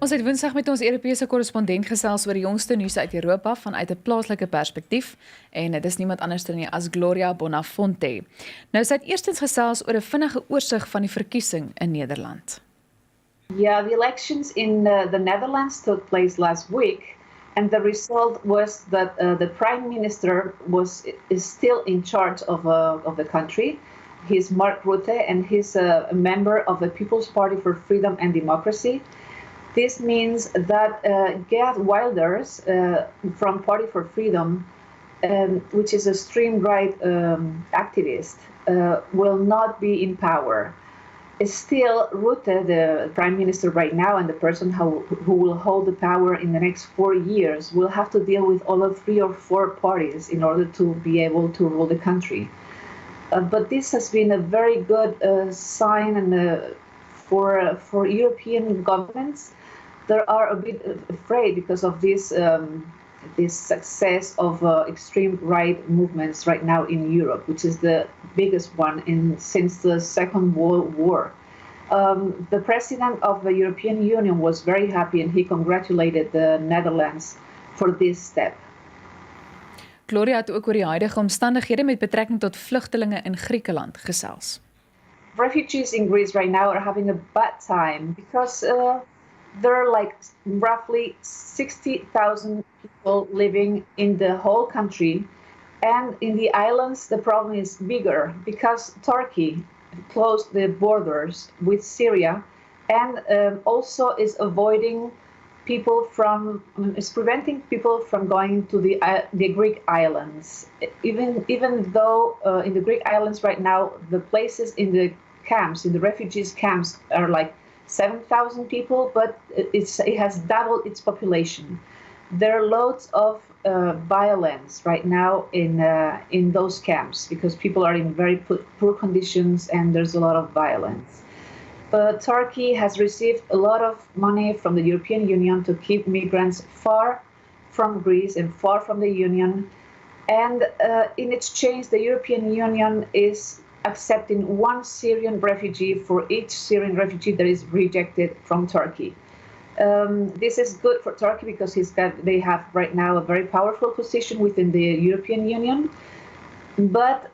Ons het Woensdag met ons Europese korrespondent gesels oor die jongste nuus uit Europa vanuit 'n plaaslike perspektief en dit is niemand anders nie as Gloria Bonafonte. Nou sy het eerstens gesels oor 'n vinnige oorsig van die verkiesing in Nederland. Yeah, the elections in the Netherlands took place last week, and the result was that the prime minister is still in charge of the country. He's Mark Rutte, and he's a member of the People's Party for Freedom and Democracy. This means that Geert Wilders from Party for Freedom, which is a extreme right activist, will not be in power. Still, Rutte, the prime minister right now, and the person who will hold the power in the next 4 years, will have to deal with all of 3 or 4 parties in order to be able to rule the country. But this has been a very good sign and for European governments. They are a bit afraid because of this success of extreme right movements right now in Europe, which is the biggest one since the Second World War. The president of the European Union was very happy, and he congratulated the Netherlands for this step. Gloria het ook oor die huidige omstandighede met betrekking tot vlugtelinge in Griekeland gesels. Refugees in Greece right now are having a bad time because there are like roughly 60,000 people living in the whole country, and in the islands the problem is bigger because Turkey closed the borders with Syria and also is preventing people from going to the Greek islands. Even though in the Greek islands right now the places in the camps, in the refugees camps, are like 7,000 people, but it has doubled its population. There are loads of violence right now in those camps because people are in very poor conditions and there's a lot of violence. But Turkey has received a lot of money from the European Union to keep migrants far from Greece and far from the Union. And in exchange, the European Union is accepting 1 Syrian refugee for each Syrian refugee that is rejected from Turkey. This is good for Turkey because they have right now a very powerful position within the European Union, but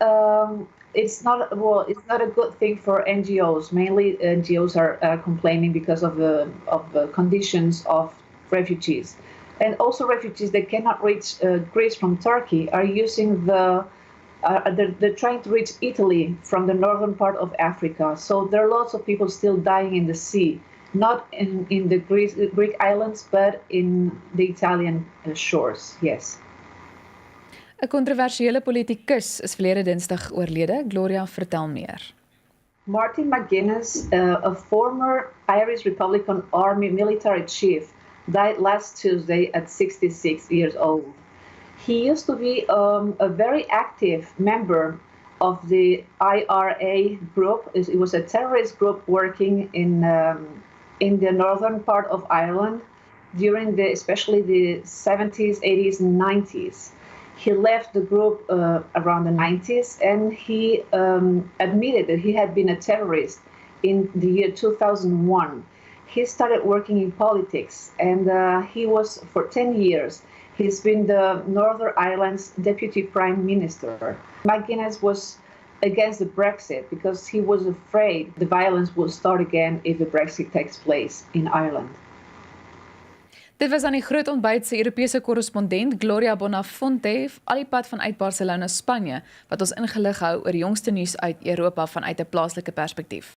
it's not a good thing for NGOs. Mainly, NGOs are complaining because of the conditions of refugees, and also refugees that cannot reach Greece from Turkey are using they're trying to reach Italy from the northern part of Africa. So there are lots of people still dying in the sea, not in the Greek islands, but in the Italian shores. Yes. 'n Kontroversiële politikus is verlede Dinsdag oorlede. Gloria, vertel meer. Martin McGuinness, a former Irish Republican Army military chief, died last Tuesday at 66 years old. He used to be a very active member of the IRA group. It was a terrorist group working in the northern part of Ireland during especially the 70s, 80s, and 90s. He left the group around the 90s, and he admitted that he had been a terrorist in the year 2001. He started working in politics, and he was for 10 years. He's been the Northern Ireland's deputy prime minister. McGuinness was against the Brexit because he was afraid the violence will start again if the Brexit takes place in Ireland. Dit was aan die groot ontbyt se Europese korrespondent Gloria Bonafonte al die pad vanuit Barcelona, Spanje, wat ons ingelig hou oor die jongste nuus uit Europa vanuit 'n plaaslike perspektief.